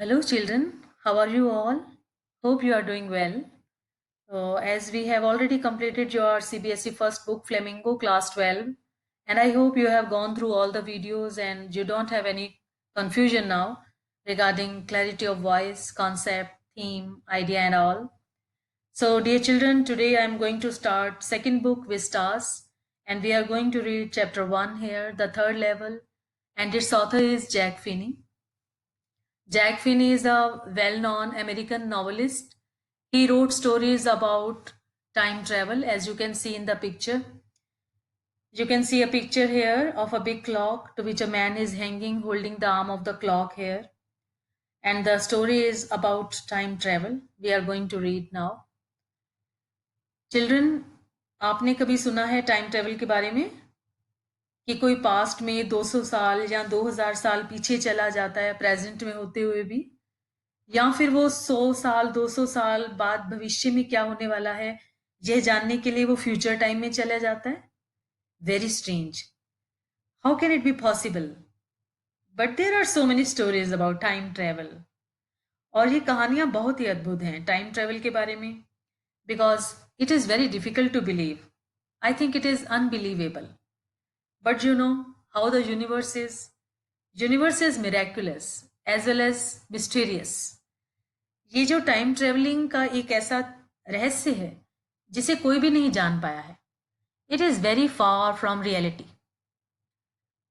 Hello, children. How are you all? Hope you are doing well. As we have already completed your CBSE first book, Flamingo, class 12, and I hope you have gone through all the videos and you don't have any confusion now regarding clarity of voice, concept, theme, idea, and all. So, dear children, today I am going to start second book, Vistas, and we are going to read chapter 1 here, the third level, and its author is Jack Finney. Jack Finney is a well known American novelist. He wrote stories about time travel, as you can see in the picture. You can see a picture here of a big clock to which a man is hanging holding the arm of the clock here. And the story is about time travel. We are going to read now. Children, आपने कभी सुना है time travel के बारे में कि कोई past में 200 साल या 2000 साल पीछे चला जाता है प्रेजेंट में होते हुए भी, या फिर वो 100 साल 200 साल बाद भविष्य में क्या होने वाला है यह जानने के लिए वो फ्यूचर टाइम में चला जाता है? Very strange, how can it be possible? But there are so many stories about time travel, और ये कहानियां बहुत ही अद्भुत हैं टाइम ट्रेवल के बारे में, because it is very difficult to believe. I think it is unbelievable. But you know how the universe is miraculous as well as mysterious. ये जो टाइम ट्रेवलिंग का एक ऐसा रहस्य है जिसे कोई भी नहीं जान पाया है. It is very far from reality.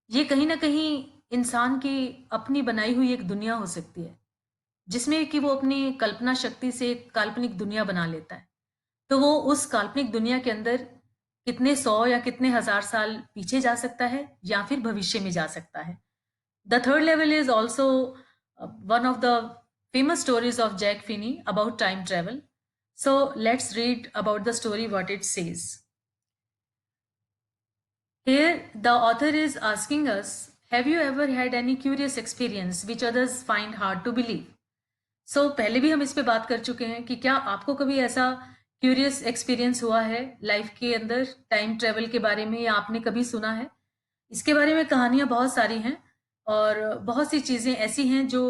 ये कहीं ना कहीं इंसान की अपनी बनाई हुई एक दुनिया हो सकती है जिसमें कि वो अपनी कल्पना शक्ति से एक काल्पनिक दुनिया बना लेता है. तो वो उस काल्पनिक दुनिया के अंदर कितने 100 या कितने हजार साल पीछे जा सकता है या फिर भविष्य में जा सकता है. The third level is also one of the famous stories of Jack Finney about time travel. So let's read about the story, what it says. Here, the author is asking us, have you ever had any curious experience which others find hard to believe? So पहले भी हम इस पे बात कर चुके हैं कि क्या आपको कभी ऐसा क्यूरियस एक्सपीरियंस हुआ है लाइफ के अंदर टाइम ट्रेवल के बारे में, या आपने कभी सुना है? इसके बारे में कहानियां बहुत सारी हैं और बहुत सी चीज़ें ऐसी हैं जो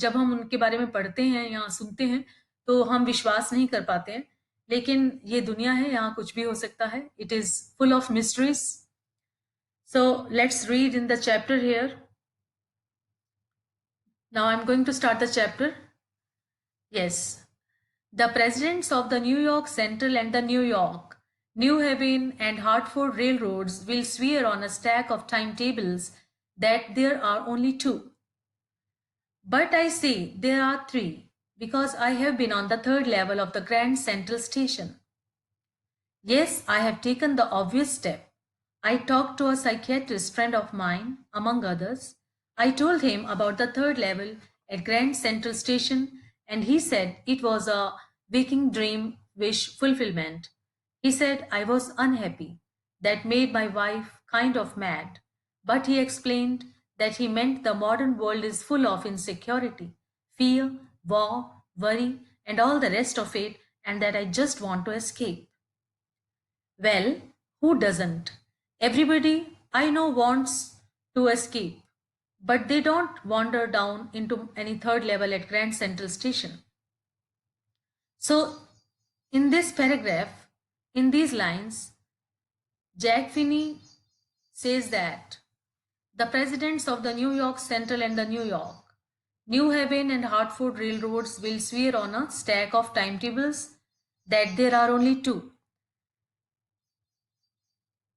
जब हम उनके बारे में पढ़ते हैं या सुनते हैं तो हम विश्वास नहीं कर पाते हैं. लेकिन ये दुनिया है, यहाँ कुछ भी हो सकता है. It is full of mysteries. So let's read in the chapter here. Now I am going to start the chapter. Yes. The presidents of the New York Central and the New York, New Haven and Hartford railroads will swear on a stack of timetables that there are only two. But I say there are three, because I have been on the third level of the Grand Central Station. Yes, I have taken the obvious step. I talked to a psychiatrist friend of mine, among others. I told him about the third level at Grand Central Station, and he said it was a waking dream wish fulfillment. He said I was unhappy. That made my wife kind of mad. But he explained that he meant the modern world is full of insecurity, fear, war, worry, and all the rest of it, and that I just want to escape. Well, who doesn't? Everybody I know wants to escape, but they don't wander down into any third level at Grand Central Station. So, in this paragraph, in these lines, Jack Finney says that the presidents of the New York Central and the New York, New Haven and Hartford railroads will swear on a stack of timetables that there are only two.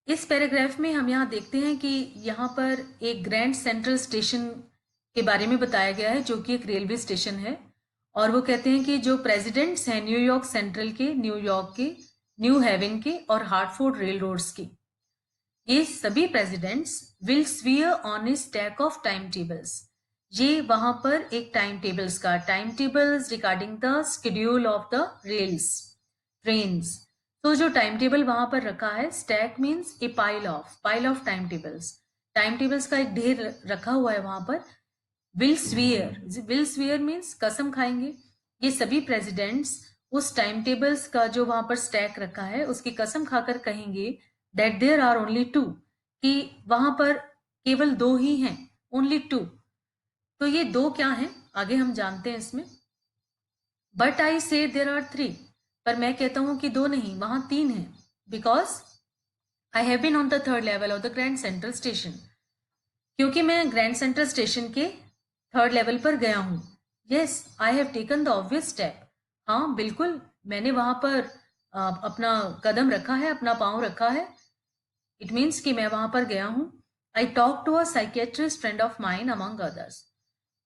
इस paragraph में हम यहाँ देखते हैं कि यहाँ पर एक ग्रैंड सेंट्रल स्टेशन के बारे में बताया गया है जो कि एक रेलवे स्टेशन है. और वो कहते हैं कि जो प्रेसिडेंट्स हैं न्यूयॉर्क सेंट्रल के, न्यूयॉर्क के, न्यू हेवन के और हार्टफोर्ड रेल रोड्स के, ये सभी presidents will swear on a stack of timetables. ये वहां पर एक टाइम टेबल्स का timetables regarding the schedule of the rails, trains. तो जो टाइम टेबल वहां पर रखा है, stack means a pile of timetables का एक ढेर रखा हुआ है वहां पर. विल स्वीयर मीन्स कसम खाएंगे. ये सभी प्रेसिडेंट्स उस टाइम टेबल्स का जो वहां पर स्टैक रखा है उसकी कसम खाकर कहेंगे that there are only two, कि वहां पर केवल दो ही हैं, ओनली टू. तो ये दो क्या हैं? आगे हम जानते हैं इसमें। बट आई से देर आर 3, पर मैं कहता हूं कि 2 नहीं, वहां 3 है। Because I have been on the 3rd level of the Grand Central station, क्योंकि मैं ग्रैंड सेंट्रल स्टेशन के 3rd लेवल पर गया हूं। Yes, I have taken the obvious step. हाँ बिल्कुल, मैंने वहां पर अपना कदम रखा है, अपना पांव रखा है। इट मीन्स कि मैं वहां पर गया हूं। I talk to a psychiatrist friend of mine among others.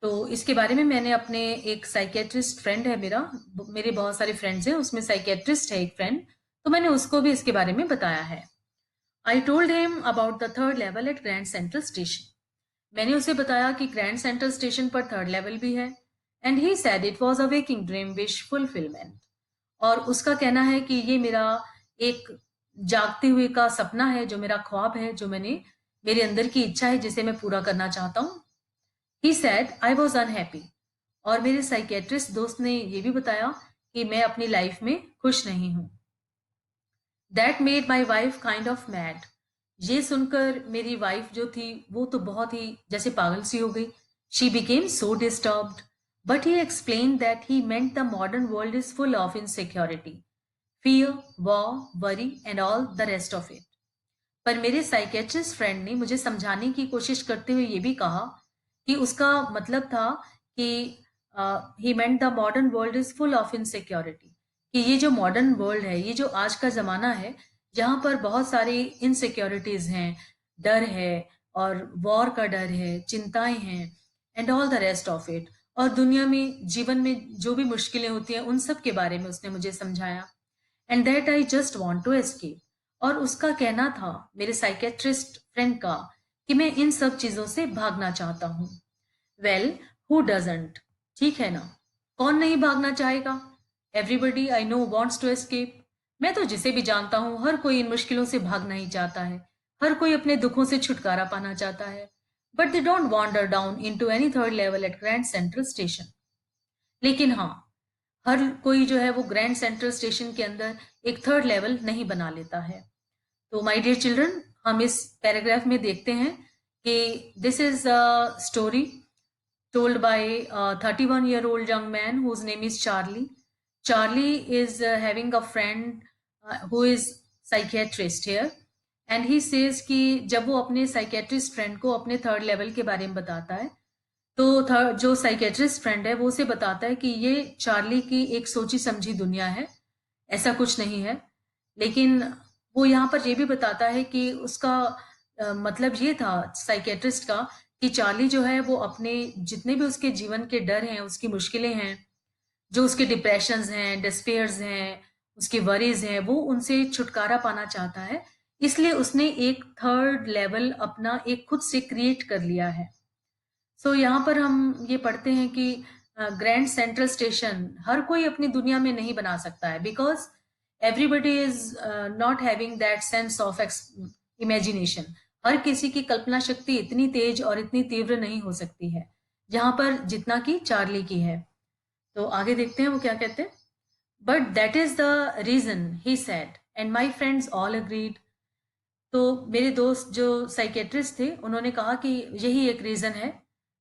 तो इसके बारे में मैंने अपने एक साइकेट्रिस्ट फ्रेंड है मेरा, मेरे बहुत सारे फ्रेंड्स हैं, उसमें साइकेट्रिस्ट है एक फ्रेंड, तो मैंने उसको भी इसके बारे में बताया है। I told him about the 3rd level at Grand Central station. मैंने उसे बताया कि ग्रैंड सेंट्रल स्टेशन पर 3rd लेवल भी है। And he said it was a waking dream wish fulfilment. और उसका कहना है कि ये मेरा एक जागते हुए का सपना है, जो मेरा ख्वाब है, जो मेरे अंदर की इच्छा है, जिसे मैं पूरा करना चाहता हूँ। He said I was unhappy. और मेरे साइकेट्रिस्ट दोस्त ने ये भी बताया कि मैं अपनी लाइफ में खुश नहीं हूँ। That made my wife kind of mad. ये सुनकर मेरी वाइफ जो थी वो तो बहुत ही जैसे पागल सी हो गई। She became so disturbed, but he explain that he meant the modern world is full of insecurity, fear, war, worry and all the rest of it. पर मेरे साइकेट्रिस्ट फ्रेंड ने मुझे समझाने की कोशिश करते हुए ये भी कहा कि उसका मतलब था कि he meant the modern world is full of insecurity, कि ये जो मॉडर्न वर्ल्ड है, ये जो आज का ज़माना है, यहाँ पर बहुत सारी इनसिक्योरिटीज़ हैं, डर है, और वॉर का डर है, चिंताएं हैं, and all the rest of it. और दुनिया में, जीवन में जो भी मुश्किलें होती हैं, उन सब के बारे में उसने मुझे समझाया। And that I just want to escape. और उसका कहना था, मेरे साइकेट्रिस्ट फ्रेंड का, कि मैं इन सब चीज़ों से भागना चाहता हूँ। Well, who doesn't? ठीक है ना, कौन नहीं भागना चाहेगा? Everybody I know wants to escape. मैं तो जिसे भी जानता हूँ, हर कोई इन मुश्किलों से भागना ही चाहता है, हर कोई अपने दुखों से छुटकारा पाना चाहता है। But they don't wander down into any 3rd level at Grand Central Station. लेकिन हाँ, हर कोई जो है वो ग्रैंड सेंट्रल स्टेशन के अंदर एक 3rd लेवल नहीं बना लेता है। तो माय डियर चिल्ड्रन, हम इस पैराग्राफ में देखते हैं कि this is a story told by a 31-year-old young man whose name is Charlie. Charlie is having a friend who is psychiatrist here, and he says कि जब वो अपने साइकेट्रिस्ट फ्रेंड को अपने 3rd लेवल के बारे में बताता है, तो जो साइकेट्रिस्ट फ्रेंड है वो उसे बताता है कि ये चार्ली की एक सोची समझी दुनिया है, ऐसा कुछ नहीं है। लेकिन वो यहाँ पर ये भी बताता है कि उसका मतलब ये था साइकेट्रिस्ट का, कि चार्ली जो है वो अपने जितने भी उसके जीवन के डर हैं, उसकी मुश्किलें हैं, जो उसके डिप्रेशंस हैं, डिस्पेयर्स हैं, उसके वरीज हैं, वो उनसे छुटकारा पाना चाहता है। इसलिए उसने एक 3rd लेवल अपना एक खुद से क्रिएट कर लिया है। सो यहाँ पर हम ये पढ़ते हैं कि ग्रैंड सेंट्रल स्टेशन हर कोई अपनी दुनिया में नहीं बना सकता है, because everybody is not having that sense of imagination. हर किसी की कल्पना शक्ति इतनी तेज और इतनी तीव्र नहीं हो सकती है, जहां पर जितना कि चार्ली की है। तो आगे देखते हैं वो क्या कहते हैं। But that is the reason, he said, and my friends all agreed. तो मेरे दोस्त जो साइकेट्रिस्ट थे, उन्होंने कहा कि यही एक रीजन है।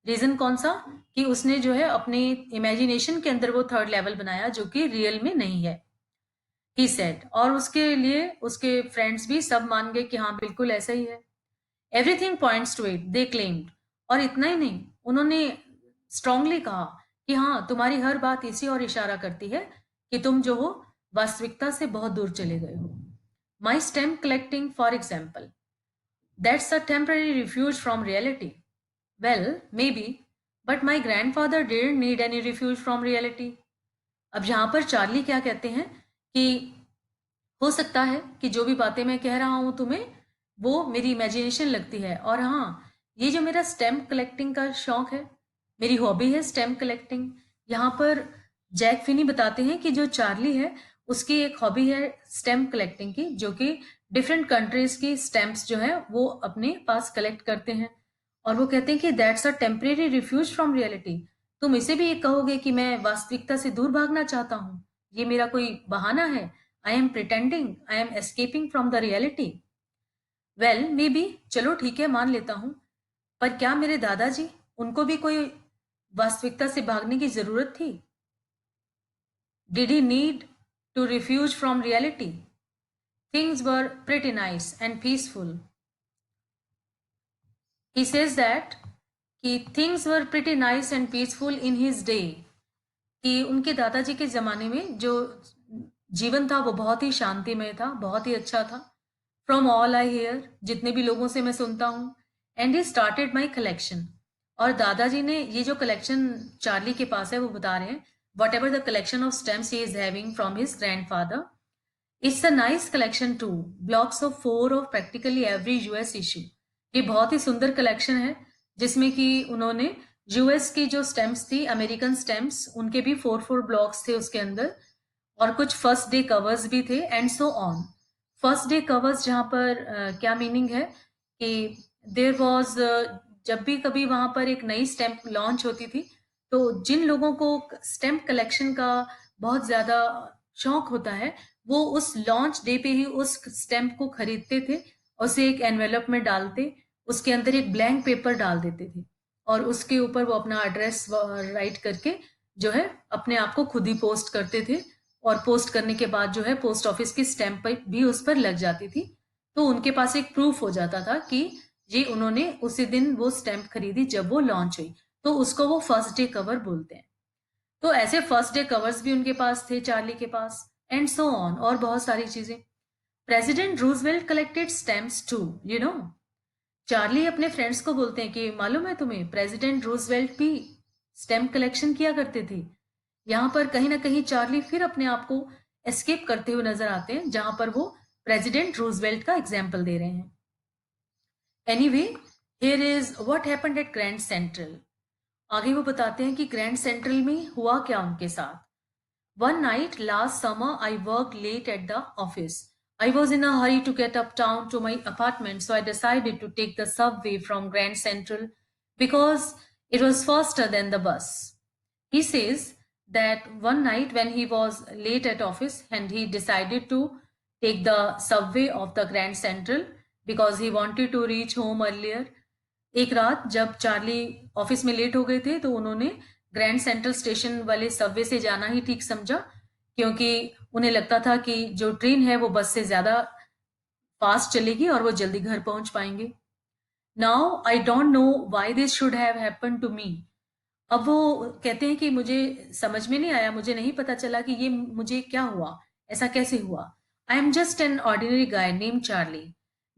रीजन कौन सा? कि उसने जो है अपने इमेजिनेशन के अंदर वो 3rd लेवल बनाया, जो कि रियल में नहीं है, ही सेड। और उसके लिए उसके फ्रेंड्स भी सब मान गए कि हाँ बिल्कुल ऐसा ही है। Everything points to it, they claimed. और इतना ही नहीं, उन्होंने स्ट्रांगली कहा कि हाँ, तुम्हारी हर बात इसी और इशारा करती है कि तुम जो हो वास्तविकता से बहुत दूर चले गए हो। माई stamp collecting for example, that's a temporary refuge from reality. Well, maybe, but my grandfather didn't need any refuge from reality. अब यहाँ पर चार्ली क्या कहते हैं कि हो सकता है कि जो भी बातें मैं कह रहा हूँ तुम्हें, वो मेरी इमेजिनेशन लगती है। और हाँ, ये जो मेरा स्टैम्प कलेक्टिंग का शौक है, मेरी हॉबी है स्टैम्प कलेक्टिंग। यहाँ पर जैक फिनी बताते हैं कि जो चार्ली है, उसकी एक हॉबी है स्टैम्प कलेक्टिंग की, जो कि डिफरेंट कंट्रीज की स्टैम्प्स जो है वो अपने पास कलेक्ट करते हैं। और वो कहते हैं कि that's a temporary refuse from reality. तुम इसे भी ये कहोगे कि मैं वास्तविकता से दूर भागना चाहता हूँ, ये मेरा कोई बहाना है, I am pretending, I am escaping from the reality. Well may be, चलो ठीक है मान लेता हूँ, पर क्या मेरे दादाजी, उनको भी कोई वास्तविकता से भागने की जरूरत थी? Did he need to refuge from reality? Things were pretty nice and peaceful. He says that कि things were pretty nice and peaceful in his day. कि उनके दादाजी के ज़माने में जो जीवन था वो बहुत ही शांतिमय था, बहुत ही अच्छा था। फ्रॉम ऑल आई हेयर, जितने भी लोगों से मैं सुनता हूँ, and he started my collection. और दादाजी ने ये जो कलेक्शन चार्ली के पास है वो बता रहे हैं, whatever the collection of stamps he is having from his grandfather, it's a nice collection too, blocks of 4 of practically every US issue. ये बहुत ही सुंदर कलेक्शन है जिसमें कि उन्होंने यूएस की जो स्टेम्प्स थी, अमेरिकन स्टेम्प्स, उनके भी 4 ब्लॉक्स थे उसके अंदर, और कुछ फर्स्ट डे कवर्स भी थे and so on. First day covers जहाँ पर क्या मीनिंग है कि देयर वाज, जब भी कभी वहां पर एक नई स्टैम्प लॉन्च होती थी तो जिन लोगों को स्टैम्प कलेक्शन का बहुत ज्यादा शौक होता है वो उस लॉन्च डे पे ही उस स्टैम्प को खरीदते थे, उसे एक एनवेलप में डालते, उसके अंदर एक ब्लैंक पेपर डाल देते थे और उसके ऊपर वो अपना एड्रेस राइट करके जो है अपने आप को खुद ही पोस्ट करते थे, और पोस्ट करने के बाद जो है पोस्ट ऑफिस की स्टैंप भी उस पर लग जाती थी, तो उनके पास एक प्रूफ हो जाता था कि ये उन्होंने उसी दिन वो स्टैंप खरीदी जब वो लॉन्च हुई, तो उसको वो फर्स्ट डे कवर बोलते हैं। तो ऐसे फर्स्ट डे कवर्स भी उनके पास थे, चार्ली के पास, एंड सो ऑन, और बहुत सारी चीजें। President Roosevelt collected stamps too, you know. Charlie अपने फ्रेंड्स को बोलते हैं कि मालूम है तुम्हें, प्रेसिडेंट रूजवेल्ट भी स्टैम्प कलेक्शन किया करते थे। यहाँ पर कहीं ना कहीं चार्ली फिर अपने आप को एस्केप करते हुए नजर आते हैं, जहां पर वो प्रेसिडेंट रूजवेल्ट का एग्जाम्पल दे रहे हैं। Anyway, here is what happened at Grand central. आगे वो बताते हैं कि ग्रैंड सेंट्रल में हुआ क्या उनके साथ। One night last summer, I worked late at the office. I was in a hurry to get uptown to my apartment, so I decided to take the subway from Grand Central because it was faster than the bus. He says that one night when he was late at office and he decided to take the subway of the Grand Central because he wanted to reach home earlier. एक रात जब Charlie office में late हो गए थे तो उन्होंने grand Central station वाले सबवे से जाना ही ठीक समझा, क्योंकि उन्हें लगता था कि जो ट्रेन है वो बस से ज्यादा फास्ट चलेगी और वो जल्दी घर पहुंच पाएंगे। Now I don't know why this should have happened to me. अब वो कहते हैं कि मुझे समझ में नहीं आया, मुझे नहीं पता चला कि ये मुझे क्या हुआ, ऐसा कैसे हुआ। I am just an ordinary guy name Charlie.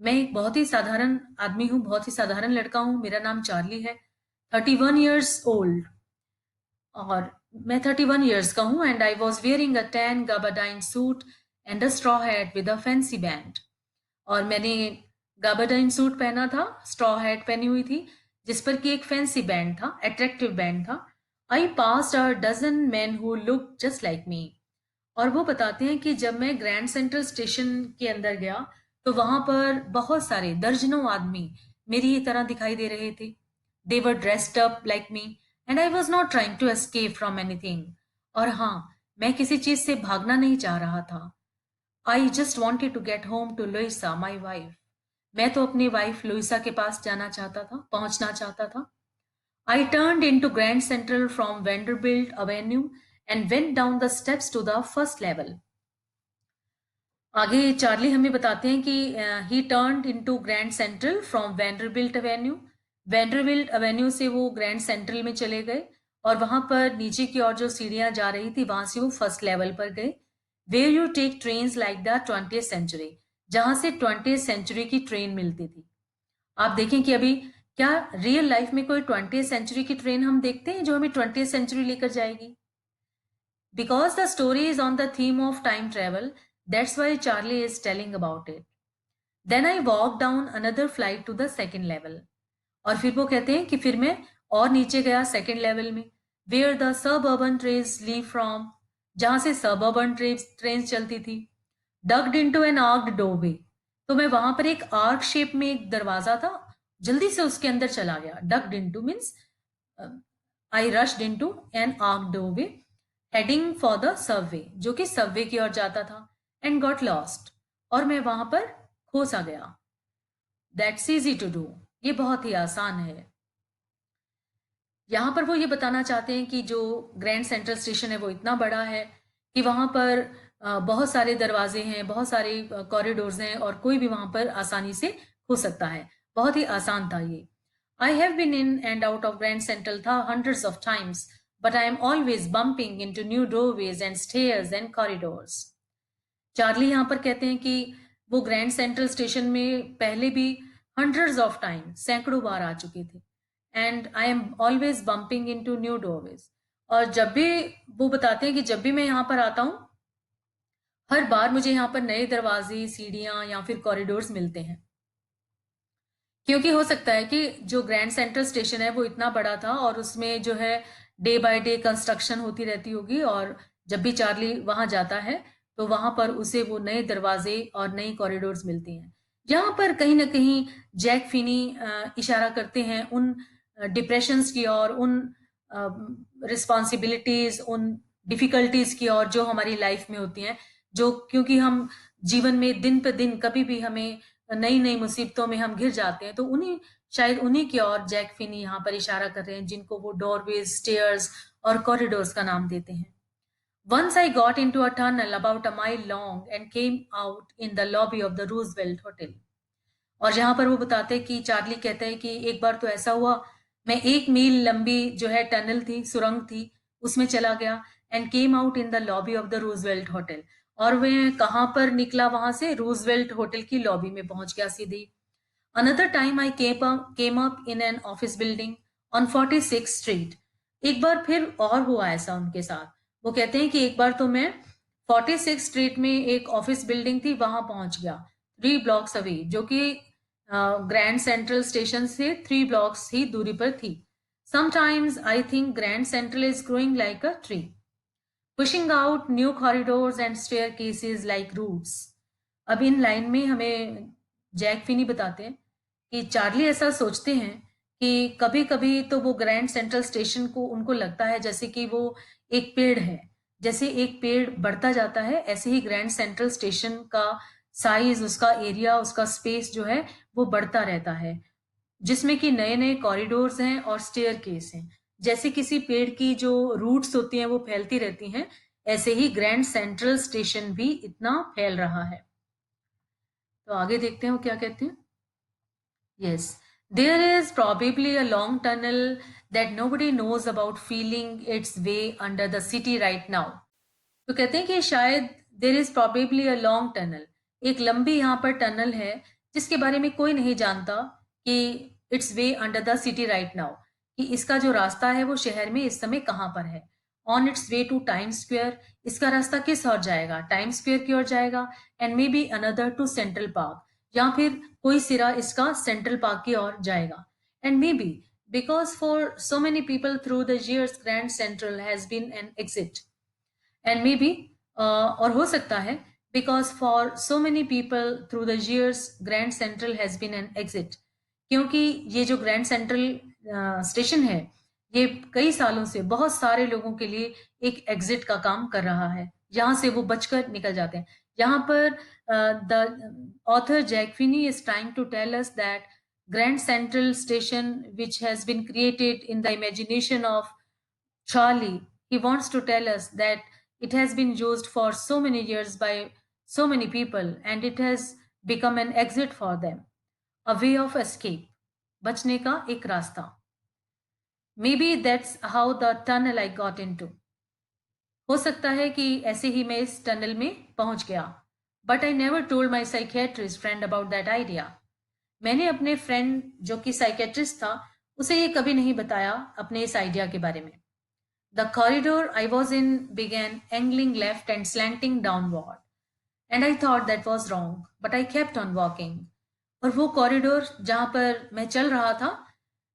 मैं एक बहुत ही साधारण आदमी हूँ, बहुत ही साधारण लड़का हूँ, मेरा नाम चार्ली है, 31 ईयर्स ओल्ड। और मैं 31 ईयर्स का हूँ and I was wearing a tan gabardine suit and a straw hat with a fancy band. और मैंने गाबाडाइन सूट पहना था, स्ट्रॉ हैट पहनी हुई थी जिस पर कि एक फैंसी बैंड था, अट्रैक्टिव बैंड था। I passed a dozen man who look just like me. और वो बताते हैं कि जब मैं ग्रैंड सेंट्रल स्टेशन के अंदर गया तो वहां पर बहुत सारे दर्जनों आदमी मेरी ही तरह दिखाई दे रहे थे। They were dressed up like me and I was not trying to escape from anything. और हाँ, मैं किसी चीज से भागना नहीं चाह रहा था। I just wanted to get home to Louisa my wife. मैं तो अपनी वाइफ लुइसा के पास जाना चाहता था, पहुंचना चाहता था। I turned into Grand Central from Vanderbilt Avenue and went down the steps to the first level. आगे चार्ली हमें बताते हैं कि ही turned into grand central from Vanderbilt Avenue. Vanderbilt Avenue से वो ग्रैंड सेंट्रल में चले गए और वहां पर नीचे की ओर जो सीढ़ियां जा रही थी वहां से वो फर्स्ट लेवल पर गए। Where you take train like the 20th century, जहां से 20th सेंचुरी की ट्रेन मिलती थी। आप देखें कि अभी क्या रियल लाइफ में कोई 20th सेंचुरी की ट्रेन हम देखते हैं जो हमें 20th सेंचुरी लेकर जाएगी। Because the story is on the theme of time travel, that's why Charlie is telling about it. Then I walk down another flight to the second level. और फिर वो कहते हैं कि फिर मैं और नीचे गया सेकेंड लेवल में, where the suburban trains leave from, जहां से सब अर्बन ट्रेन चलती थी। Ducked into an arched doorway, तो मैं वहां पर एक आर्क शेप में एक दरवाजा था, जल्दी से उसके अंदर चला गया। डग्ड into means I rushed into an arc doorway heading for the Subway, जो कि सबवे की ओर जाता था, एंड गॉट लॉस्ट, और मैं वहां पर खो सा गया। दैट्स इजी टू डू, ये बहुत ही आसान है। यहाँ पर वो ये बताना चाहते हैं कि जो ग्रैंड सेंट्रल स्टेशन है वो इतना बड़ा है कि वहाँ पर बहुत सारे दरवाजे हैं, बहुत सारे कॉरिडोर्स हैं और कोई भी वहाँ पर आसानी से हो सकता है। बहुत ही आसान था ये। I have been in and out of Grand Central hundreds of times, but I am always bumping into new doorways and stairs and corridors. Charlie यहाँ पर कहते हैं कि वो ग्रैंड सेंट्रल स्टेशन में पहले भी हंड्रेड्स ऑफ टाइम सैकड़ों बार आ चुके थे and I am always bumping into new doorways. और जब भी वो बताते हैं कि जब भी मैं यहाँ पर आता हूँ हर बार मुझे यहाँ पर नए दरवाजे, सीढ़ियाँ या फिर कॉरिडोर्स मिलते हैं। क्योंकि हो सकता है कि जो ग्रैंड सेंट्रल स्टेशन है वो इतना बड़ा था और उसमें जो है डे बाय डे कंस्ट्रक्शन होती रहती होगी और जब भी चार्ली वहां जाता है तो वहां पर उसे वो नए दरवाजे और नई कॉरिडोर्स मिलती हैं। यहाँ पर कहीं ना कहीं जैक फिनी इशारा करते हैं उन डिप्रेशंस की और उन रिस्पॉन्सिबिलिटीज, उन डिफिकल्टीज की और जो हमारी लाइफ में होती हैं, जो क्योंकि हम जीवन में दिन पे दिन कभी भी हमें नई नई मुसीबतों में हम घिर जाते हैं, तो उन्हीं शायद उन्हीं की ओर जैक फिनी यहाँ पर इशारा कर रहे हैं जिनको वो डोरवेज, स्टेयर्स और कॉरिडोर्स का नाम देते हैं। Once I got into a tunnel about a mile long and came out in the lobby of the Roosevelt Hotel. और यहाँ पर वो बताते हैं कि चार्ली कहता है कि एक बार तो ऐसा हुआ, मैं 1 मील लंबी जो है टनल थी, सुरंग थी, उसमें चला गया and came out in the lobby of the Roosevelt hotel. और वह कहाँ पर निकला? वहां से रूजवेल्ट होटल की लॉबी में पहुंच गया सीधी। Another time I came up in an office building on 46 street. एक बार फिर और हुआ ऐसा उनके साथ। वो कहते हैं कि एक बार तो मैं 46 स्ट्रीट में एक ऑफिस बिल्डिंग थी वहां पहुंच गया, 3 ब्लॉक्स अवे, जो कि ग्रैंड सेंट्रल स्टेशन से 3 ब्लॉक्स ही दूरी पर थी। Sometimes I think Grand Central is growing like a tree, pushing out new corridors and staircases like roots. अब इन लाइन में हमें जैक फिनी बताते हैं कि चार्ली ऐसा सोचते हैं कि कभी कभी तो वो ग्रैंड सेंट्रल स्टेशन को उनको लगता है जैसे कि वो एक पेड़ है। जैसे एक पेड़ बढ़ता जाता है ऐसे ही ग्रैंड सेंट्रल स्टेशन का साइज, उसका एरिया, उसका स्पेस जो है वो बढ़ता रहता है, जिसमें कि नए नए कॉरिडोर्स हैं और स्टेयर केस हैं। जैसे किसी पेड़ की जो रूट्स होती हैं वो फैलती रहती हैं, ऐसे ही ग्रैंड सेंट्रल स्टेशन भी इतना फैल रहा है। तो आगे देखते हैं वो क्या कहते हैं। Yes, there is probably a long tunnel that nobody knows about feeling its way under the city right now. तो कहते हैं कि शायद there is probably a long tunnel, एक लंबी यहाँ पर टनल है जिसके बारे में कोई नहीं जानता कि it's way under the city right now, कि इसका जो रास्ता है वो शहर में इस समय कहाँ पर है। On its way to Times Square, इसका रास्ता किस ओर जाएगा? टाइम स्क्वायर की ओर जाएगा। And maybe another to Central Park, या फिर कोई सिरा इसका सेंट्रल पार्क की ओर जाएगा। And maybe because for so many people through the years Grand Central has been an exit. And maybe और हो सकता है because for so many people through the years Grand Central has been an exit, क्योंकि ये जो grand Central station है ये कई सालों से बहुत सारे लोगों के लिए एक एग्जिट का काम कर रहा है, जहां से वो बचकर निकल जाते हैं। यहाँ पर the author Jack Finney is trying to tell us that Grand Central Station which has been created in the imagination of Charlie, he wants to tell us that it has been used for so many years by so many people and it has become an exit for them, a way of escape, बचने का एक रास्ता। Maybe that's how the tunnel I got into. हो सकता है कि ऐसे ही मैं इस टनल में पहुंच गया। But I never told my psychiatrist friend about that idea. मैंने अपने फ्रेंड जो कि साइकेट्रिस्ट था उसे ये कभी नहीं बताया अपने इस आइडिया के बारे में। The corridor I was in began angling left and slanting downward, and I thought that was wrong, but I kept on walking. और वो कॉरिडोर जहां पर मैं चल रहा था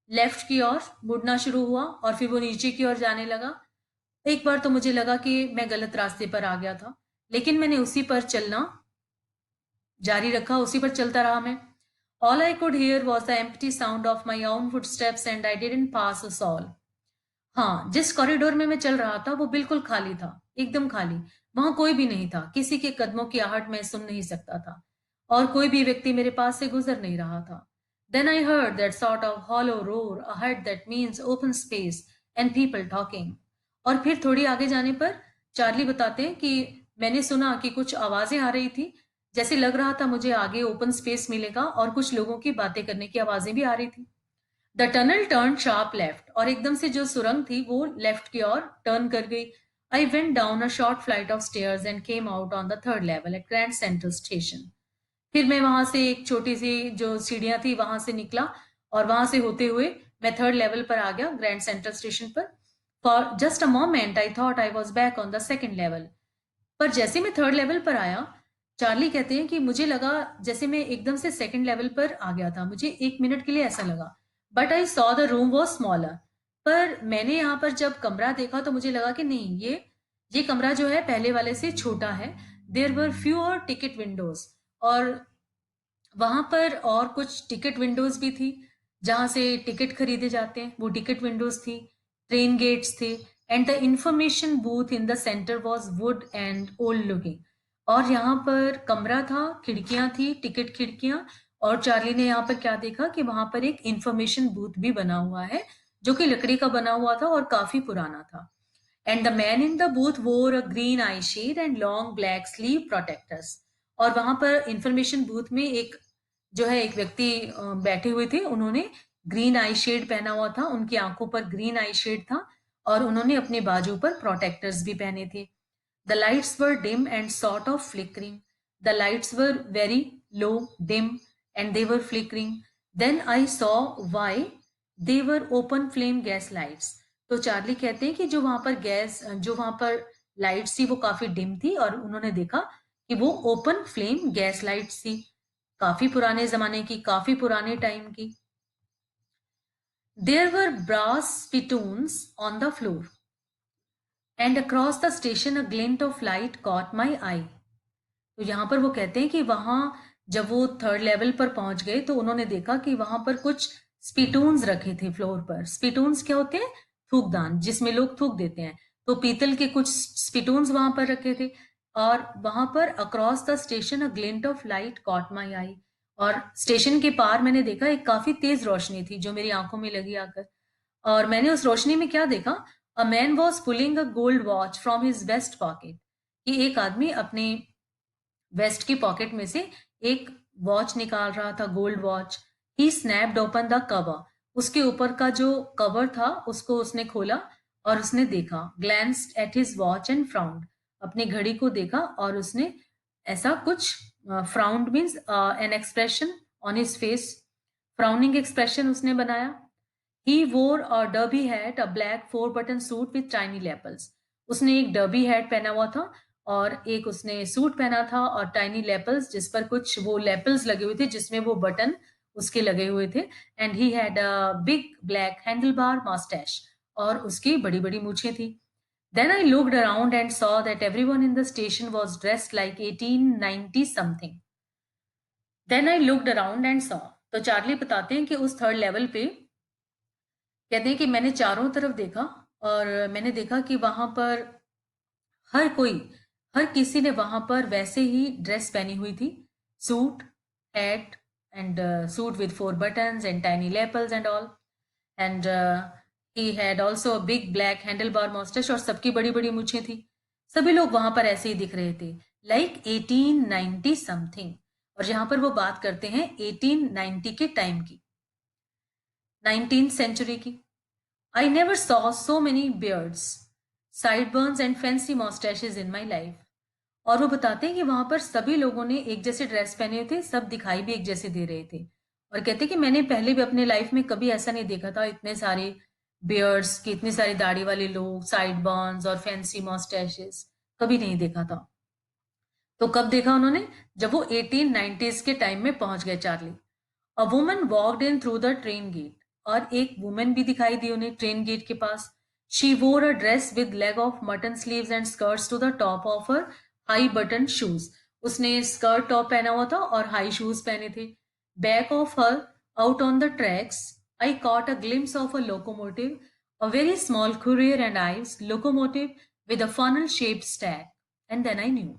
लेफ्ट की ओर मुड़ना शुरू हुआ और फिर वो नीचे की ओर जाने लगा। एक बार तो मुझे लगा कि मैं गलत रास्ते पर आ गया था, लेकिन मैंने उसी पर चलना जारी रखा, उसी पर चलता रहा मैं। All I could hear was the empty sound of my own footsteps and I didn't pass a soul. हाँ, जिस कॉरिडोर में मैं चल रहा था वो बिल्कुल खाली था, एकदम खाली। वहां कोई भी नहीं था, किसी के कदमों की आहट मैं सुन नहीं सकता था और कोई भी व्यक्ति मेरे पास से गुजर नहीं रहा था। Then I heard that sort of hollow roar ahead that means open space and people talking. और फिर थोड़ी आगे जाने पर चार्ली बताते हैं कि मैंने सुना कि कुछ आवाजें आ रही थी, जैसे लग रहा था मुझे आगे ओपन स्पेस मिलेगा और कुछ लोगों की बातें करने की आवाजें भी आ रही थी. The tunnel turn sharp left और एकदम से जो सुरंग थी वो लेफ्ट की ओर टर्न कर गई. I went down a short flight of stairs and came out on the third level at Grand Central Station. फिर मैं वहां से एक छोटी सी जो सीढ़ियां थी वहां से निकला और वहां से होते हुए मैं थर्ड लेवल पर आ गया ग्रैंड सेंट्रल स्टेशन पर. For just a moment I thought I was back on the second level. पर जैसे मैं थर्ड लेवल पर आया, चार्ली कहते हैं कि मुझे लगा जैसे मैं एकदम से सेकंड लेवल पर आ गया था. मुझे 1 मिनट के लिए ऐसा लगा. But I saw the room was smaller. पर मैंने यहाँ पर जब कमरा देखा तो मुझे लगा कि नहीं, ये कमरा जो है पहले वाले से छोटा है. There were fewer ticket windows और वहां पर और कुछ टिकट विंडोज भी थी जहां से टिकट खरीदे जाते हैं, वो टिकट विंडोज थी. ट्रेन गेट्स थे and the information booth in the centre was would and old looking. और यहाँ पर कमरा था, खिड़कियां थी, टिकट खिड़कियां. और चार्ली ने यहाँ पर क्या देखा कि वहां पर एक इंफॉर्मेशन बूथ भी बना हुआ है जो कि लकड़ी का बना हुआ था और काफी पुराना था. And the man in the booth wore a green eye shade and long black sleeve protectors. और वहां पर इंफॉर्मेशन बूथ में एक जो है एक व्यक्ति बैठे हुए थे. उन्होंने ग्रीन आई शेड पहना हुआ था, उनकी आंखों पर ग्रीन आई शेड था और उन्होंने अपने बाजू पर प्रोटेक्टर्स भी पहने थे. The lights were dim and sort of flickering. The lights were very low, dim and they were flickering. Then I saw why they were open flame gas lights. तो चार्ली कहते हैं कि जो वहां पर लाइट्स थी वो काफी डिम थी और उन्होंने देखा कि वो ओपन फ्लेम गैस लाइट्स थी, काफी पुराने जमाने की, काफी पुराने टाइम की. There were brass spittoons on the floor and across the station a glint of light caught my eye. तो यहाँ पर वो कहते हैं कि वहां जब वो थर्ड लेवल पर पहुंच गए तो उन्होंने देखा कि वहां पर कुछ स्पिटून्स रखे थे फ्लोर पर. स्पिटून्स क्या होते हैं? थूकदान, जिसमें लोग थूक देते हैं. तो पीतल के कुछ स्पिटून्स वहां पर रखे थे. और वहां पर across the station a glint of light caught my eye. और स्टेशन के पार मैंने देखा एक काफी तेज रोशनी थी जो मेरी आंखों में लगी आकर. और मैंने उस रोशनी में क्या देखा? A man was pulling a gold watch from his vest pocket. कि एक आदमी अपने वेस्ट की पॉकेट में से एक वॉच निकाल रहा था, gold watch. He snapped open the cover. उसके ऊपर का जो कवर था उसको उसने खोला और उसने देखा. Glanced at his watch and frowned. अपनी घड़ी को देखा और उसने ऐसा कुछ frowned means an expression on his face, frowning expression उसने बनाया. He wore a derby hat, a black 4 button suit with tiny lapels. उसने एक डर्बी हैट पहना हुआ था और एक उसने सूट पहना था और टाइनी लेपल्स जिस पर कुछ वो लेपल्स लगे हुए थे जिसमें वो बटन उसके लगे हुए थे. And he had a big black handlebar moustache और उसकी बड़ी बड़ी मूछें थी. Then I looked around and saw that everyone in the station was dressed like 1890 something. Then I looked around and saw. तो चार्ली बताते हैं कि उस थर्ड लेवल पे कहते हैं कि मैंने चारों तरफ देखा और मैंने देखा कि वहां पर हर कोई, हर किसी ने वहां पर वैसे ही ड्रेस पहनी हुई थी. Suit, hat and suit with 4 buttons and tiny lapels and all. And he had also a big black handlebar moustache और सबकी बड़ी बड़ी मूछें थी. सभी लोग वहां पर ऐसे ही दिख रहे थे, लाइक 1890 समथिंग. और यहाँ पर वो बात करते हैं 1890 के टाइम की, 19th सेंचुरी की. I never saw so many beards, sideburns and fancy mustaches in my life. और वो बताते हैं कि वहां पर सभी लोगों ने एक जैसे ड्रेस पहने हुए थे, सब दिखाई भी एक जैसे दे रहे थे. और कहते हैं कि मैंने पहले भी अपने लाइफ में कभी ऐसा नहीं देखा था, इतने सारे बियर्ड्स की, इतनी सारी दाढ़ी वाले लोग, साइड बर्न्स और फैंसी मस्टैशेस कभी नहीं देखा था. तो कब देखा उन्होंने? जब वो 1890s के टाइम में पहुंच गए Charlie. A woman walked in through the train gate. और एक वुमन भी दिखाई दी उन्हें ट्रेन गेट के पास. She wore a dress with leg of mutton sleeves and skirts to the top of her high button shoes. उसने skirt top पहना हुआ था और हाई शूज पहने थे. Back of her, out on the tracks, I caught a glimpse of a locomotive, a very small courier and ives locomotive with a funnel shaped stack. And then I knew.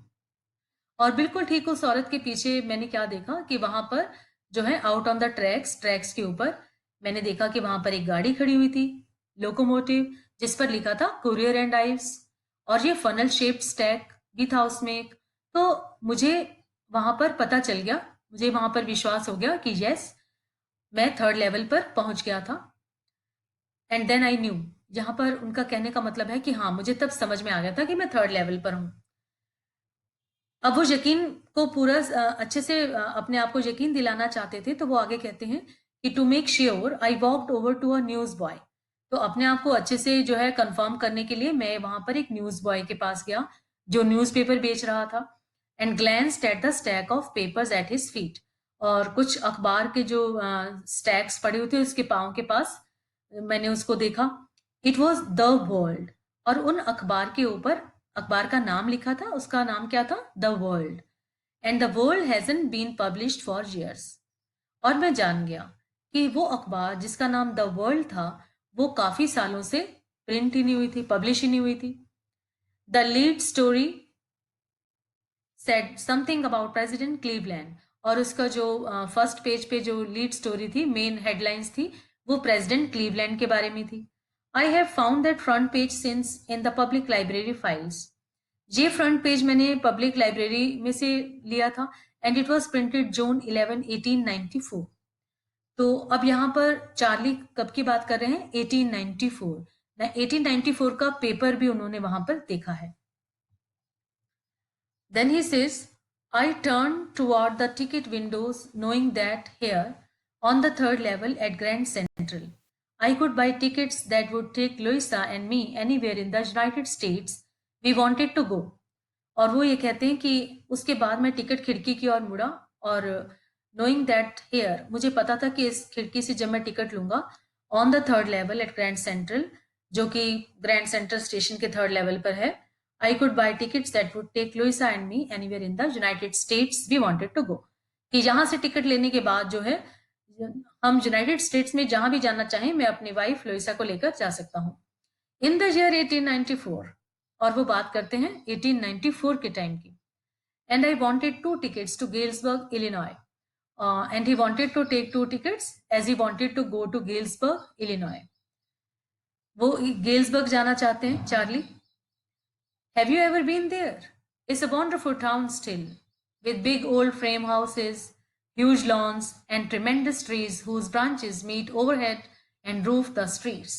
और बिल्कुल ठीक उस औरत के पीछे मैंने क्या देखा कि वहां पर जो है आउट ऑन द ट्रैक्स के ऊपर मैंने देखा कि वहां पर एक गाड़ी खड़ी हुई थी, लोकोमोटिव, जिस पर लिखा था कुरियर एंड आइव्स, और ये फनल शेप्ड स्टैक भी था उसमें एक। तो मुझे वहां पर पता चल गया, मुझे वहां पर विश्वास हो गया कि यस, मैं थर्ड लेवल पर पहुंच गया था। एंड देन आई न्यू, यहाँ पर उनका कहने का मतलब है कि हाँ, मुझे तब समझ में आ गया था कि मैं थर्ड लेवल पर हूँ। अब वो यकीन को पूरा अच्छे से अपने आप को यकीन दिलाना चाहते थे, तो वो आगे कहते हैं कि to make sure I walked over to a news boy. तो अपने आप को अच्छे से जो है कंफर्म करने के लिए मैं वहां पर एक न्यूज बॉय के पास गया जो न्यूज़पेपर बेच रहा था, and glanced at the stack of papers at his feet. और कुछ अखबार के जो स्टैक्स पड़े हुए थे उसके पाँव के पास मैंने उसको देखा। इट वॉज द वर्ल्ड, और उन अखबार के ऊपर अखबार का नाम लिखा था, उसका नाम क्या था? The world. And the world hasn't been published for years. और मैं जान गया कि वो अखबार जिसका नाम द वर्ल्ड था वो काफी सालों से प्रिंट ही नहीं हुई थी, पब्लिश ही नहीं हुई थी। The lead story said something about president Cleveland, और उसका जो फर्स्ट पेज पे जो लीड स्टोरी थी, मेन हेडलाइंस थी, वो प्रेसिडेंट क्लीवलैंड के बारे में थी। I have found that front page since in the public library files. ये फ्रंट पेज मैंने पब्लिक लाइब्रेरी में से लिया था, एंड इट वॉज प्रिंटेड जून 11 1894। तो अब यहाँ पर चार्ली कब की बात कर रहे हैं? 1894। 1894 का पेपर भी उन्होंने वहां पर देखा है। Then he says, I turned toward the ticket windows, knowing that here, on the third level at Grand Central, I could buy tickets that would take Louisa and me anywhere in the United States we wanted to go. और वो ये कहते हैं कि उसके बाद मैं ticket खिड़की की ओर मुड़ा, और नोइंग दैट हेयर, मुझे पता था कि इस खिड़की से जब मैं टिकट लूंगा on the third level at Grand Central, जो कि ग्रैंड सेंट्रल स्टेशन के थर्ड लेवल पर है, I could buy tickets that would take Louisa and me anywhere in the United States we wanted to go. कि यहाँ से ticket लेने के बाद जो है हम यूनाइटेड स्टेट्स में जहां भी जाना चाहें, मैं अपनी वाइफ लुइसा को लेकर जा सकता हूँ। इन द ईयर 1894, और वो बात करते हैं 1894 के टाइम की। And I wanted 2 tickets to Galesburg, Illinois. And he wanted to take 2 tickets as he wanted to go to Galesburg, Illinois. वो गेल्सबर्ग जाना चाहते हैं Charlie. Have you ever been there? It's a wonderful town still, with big old frame houses, huge lawns, and tremendous trees whose branches meet overhead and roof the streets.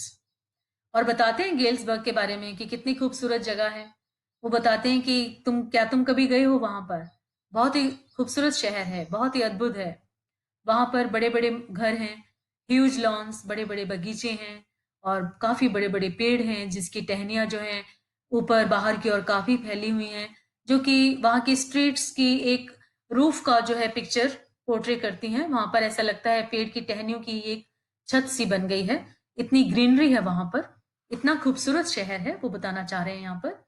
और बताते हैं Galesburg के बारे में कि कितनी खूबसूरत जगह है। वो बताते हैं कि तुम कभी गए हो वहां पर? बहुत ही खूबसूरत शहर है, बहुत ही अद्भुत है। वहां पर बड़े बड़े घर हैं, ह्यूज लॉन्स, बड़े बड़े बगीचे हैं, और काफी बड़े बड़े पेड़ हैं जिसकी टहनियां जो हैं ऊपर बाहर की ओर काफी फैली हुई हैं, जो कि वहां की स्ट्रीट्स की एक रूफ का जो है पिक्चर पोर्ट्रे करती हैं। वहां पर ऐसा लगता है पेड़ की टहनियों की एक छत सी बन गई है, इतनी ग्रीनरी है वहां पर, इतना खूबसूरत शहर है, वो बताना चाह रहे हैं यहाँ पर।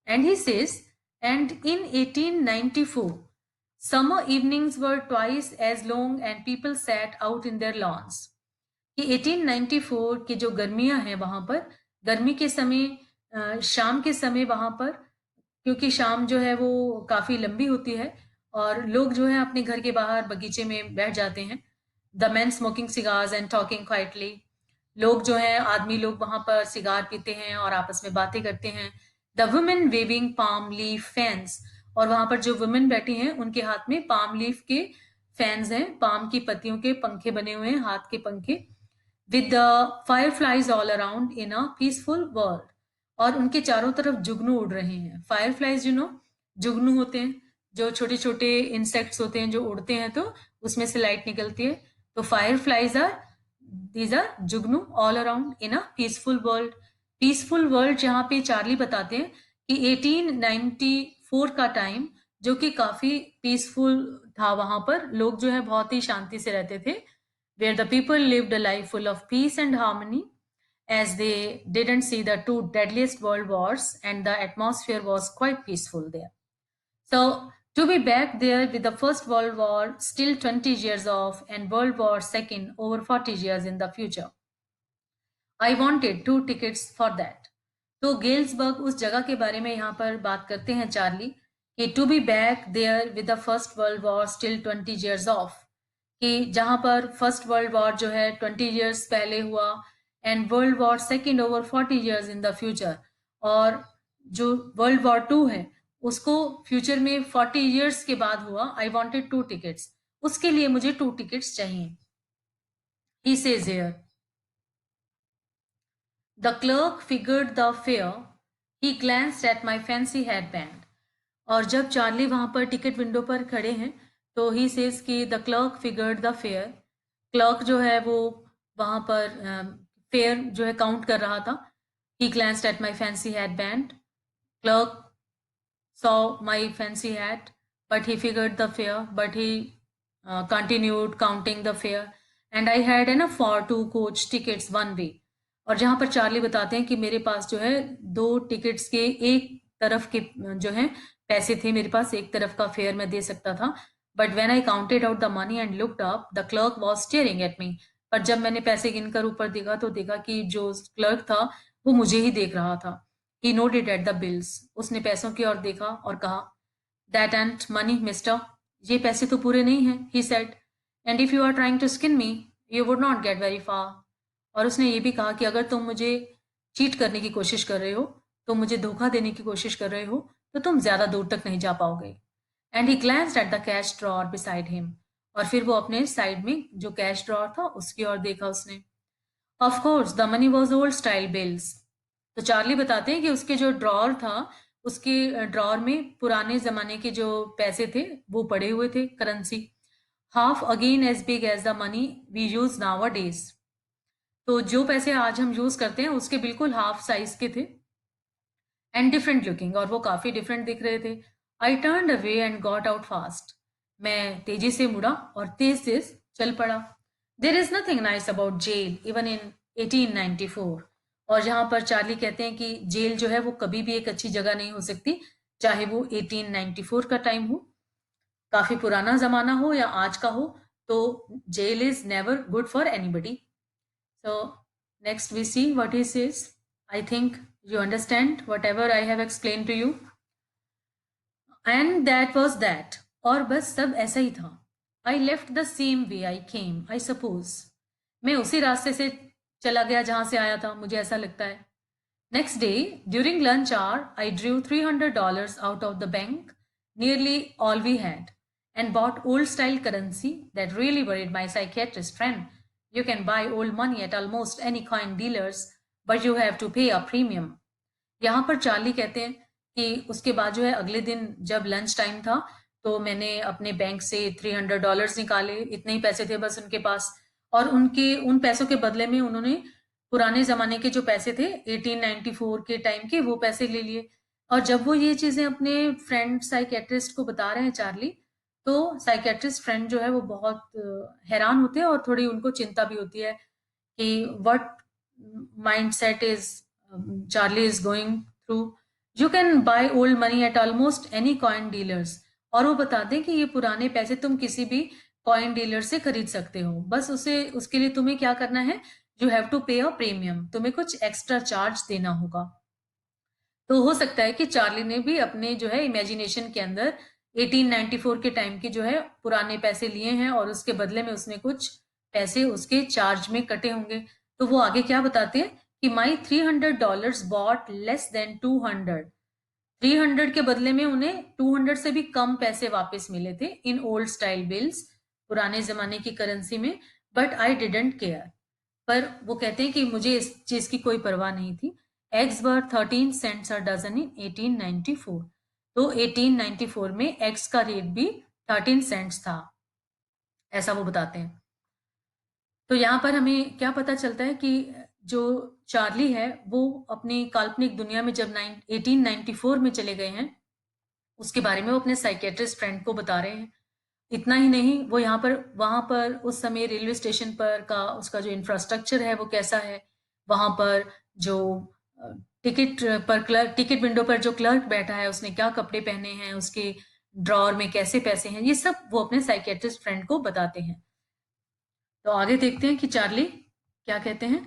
And he says, and in 1894 summer evenings were twice as long and people sat out in their lawns. कि 1894 की जो गर्मियां हैं वहां पर, गर्मी के समय शाम के समय वहां पर, क्योंकि शाम जो है वो काफी लंबी होती है, और लोग जो है अपने घर के बाहर बगीचे में बैठ जाते हैं। The man smoking cigars and talking quietly, लोग जो हैं आदमी लोग वहां पर सिगार पीते हैं और आपस में बातें करते हैं। The women waving palm leaf fans, और वहां पर जो वुमेन बैठी हैं उनके हाथ में पाम लीफ के फैंस हैं, पाम की पत्तियों के पंखे बने हुए हैं, हाथ के पंखे। With the fireflies all around in a peaceful world, और उनके चारों तरफ जुगनू उड़ रहे हैं। फायरफ्लाइज जुगनू होते हैं, जो छोटे छोटे इंसेक्ट्स होते हैं जो उड़ते हैं तो उसमें से लाइट निकलती है। तो fireflies are, these are Jugnu all around in a peaceful world. Peaceful world जहां पे चार्ली बताते हैं कि 1894 का टाइम जो कि काफी पीसफुल था, वहां पर लोग जो है बहुत ही शांति से रहते थे, where the people lived a life full of peace and harmony as they didn't see the 2 deadliest world wars, and the atmosphere was quite peaceful there. So to be back there with the First World War still 20 years off and World War II over 40 years in the future, I wanted 2 tickets for that. तो Galesburg उस जगह के बारे में यहाँ पर बात करते हैं चार्ली कि to be back there with the First World War still 20 years off, कि जहाँ पर फर्स्ट वर्ल्ड वॉर जो है 20 ईयर्स पहले हुआ and world war second over 40 years in the future, और जो वर्ल्ड वॉर 2 है उसको फ्यूचर में 40 ईयर्स के बाद हुआ। आई वॉन्टेड 2 टिकट्स, उसके लिए मुझे 2 टिकट्स चाहिए। He says here, the clerk figured the fare, he glanced at my fancy headband. और जब चार्ली वहां पर टिकट विंडो पर खड़े हैं तो ही सेज कि the clerk figured the fair. Clerk जो है वो वहां पर फेयर जो है काउंट कर रहा था। He glanced at my fancy headband, clerk saw my fancy hat, but he figured the fare, but he continued counting the fare, and I had enough for 2 coach tickets one way. और जहाँ पर Charlie बताते हैं कि मेरे पास जो है 2 tickets के एक तरफ के जो है पैसे थे, मेरे पास एक तरफ का फेयर मैं दे सकता था। But when I counted out the money and looked up, the clerk was staring at me. पर जब मैंने पैसे गिनकर ऊपर देखा तो देखा कि जो क्लर्क था वो मुझे ही देख रहा था। He nodded at the bills. उसने पैसों की ओर देखा और कहा, That ain't money, mister. ये पैसे तो पूरे नहीं हैं, he said. And if you are trying to skin me, you would not get very far. और उसने ये भी कहा कि अगर तुम मुझे चीट करने की कोशिश कर रहे हो, तो मुझे धोखा देने की कोशिश कर रहे हो, तो तुम ज्यादा दूर तक नहीं जा पाओगे। And he glanced at the cash drawer beside him. और फिर वो अपने साइड में जो कैश ड्रॉर था उसकी ओर देखा उसने। Of course, the money was old style bills. तो चार्ली बताते हैं कि उसके जो ड्रॉर था, उसके ड्रॉर में पुराने जमाने के जो पैसे थे वो पड़े हुए थे, currency. Half again as big as the money we use nowadays. तो जो पैसे आज हम यूज करते हैं उसके बिल्कुल हाफ साइज के थे। एंड डिफरेंट लुकिंग, और वो काफी डिफरेंट दिख रहे थे। I turn away and got out fast. मैं तेजी से मुड़ा और तेज तेज चल पड़ा। There is nothing nice about jail even in 1894। और जहां पर चार्ली कहते हैं कि जेल जो है वो कभी भी एक अच्छी जगह नहीं हो सकती, चाहे वो 1894 का टाइम हो, काफी पुराना जमाना हो या आज का हो, तो jail is never good for anybody. So next we see what he says. I think you understand whatever I have explained to you. And that was that. और बस सब ऐसा ही था। I left the same way I came, I suppose. मैं उसी रास्ते से चला गया जहां से आया था, मुझे ऐसा लगता है। Next day, during lunch hour, I drew $300 out of the bank, nearly all we had, and bought old style currency that really worried my psychiatrist friend. You can buy old money at almost any coin dealers, but you have to pay a premium. यहाँ पर Charlie कहते हैं कि उसके बाद जो है अगले दिन जब लंच टाइम था तो मैंने अपने बैंक से $300 निकाले, इतने ही पैसे थे बस उनके पास। और उनके उन पैसों के बदले में उन्होंने पुराने जमाने के जो पैसे थे 1894 के टाइम के, वो पैसे ले लिए। और जब वो ये चीजें अपने फ्रेंड साइकेट्रिस्ट को बता रहे हैं चार्ली, तो साइकेट्रिस्ट फ्रेंड जो है वो बहुत हैरान होते हैं और थोड़ी उनको चिंता भी होती है कि what mind set is Charlie is going through. You can buy old money at almost any coin dealers. और वो बताते हैं कि ये पुराने पैसे तुम किसी भी कॉइन डीलर से खरीद सकते हो, बस उसे उसके लिए तुम्हें क्या करना है, यू हैव टू पे अ प्रीमियम, तुम्हें कुछ एक्स्ट्रा चार्ज देना होगा। तो हो सकता है कि चार्ली ने भी अपने जो है इमेजिनेशन के अंदर 1894 के टाइम के जो है पुराने पैसे लिए हैं और उसके बदले में उसने कुछ पैसे उसके चार्ज में कटे होंगे। तो वो आगे क्या बताते हैं कि माई $300 बॉट लेस देन 200। 300 के बदले में उन्हें 200 से भी कम पैसे वापस मिले थे इन ओल्ड स्टाइल बिल्स, पुराने जमाने की करेंसी में। But I didn't care. पर वो कहते हैं कि मुझे इस चीज की कोई परवाह नहीं थी। Eggs were 13 cents a dozen in 1894। तो 1894 में एग्स का रेट भी 13 सेंट्स था, ऐसा वो बताते हैं। तो यहाँ पर हमें क्या पता चलता है कि जो चार्ली है वो अपनी काल्पनिक दुनिया में जब 1894 में चले गए हैं, उसके बारे में वो अपने साइकेट्रिस्ट फ्रेंड को बता रहे हैं। इतना ही नहीं, वो यहाँ पर वहां पर उस समय रेलवे स्टेशन पर का उसका जो इंफ्रास्ट्रक्चर है वो कैसा है, वहां पर जो टिकट विंडो पर जो क्लर्क बैठा है उसने क्या कपड़े पहने हैं, उसके ड्रॉर में कैसे पैसे हैं, ये सब वो अपने साइकेट्रिस्ट फ्रेंड को बताते हैं। तो आगे देखते हैं कि चार्ली क्या कहते हैं।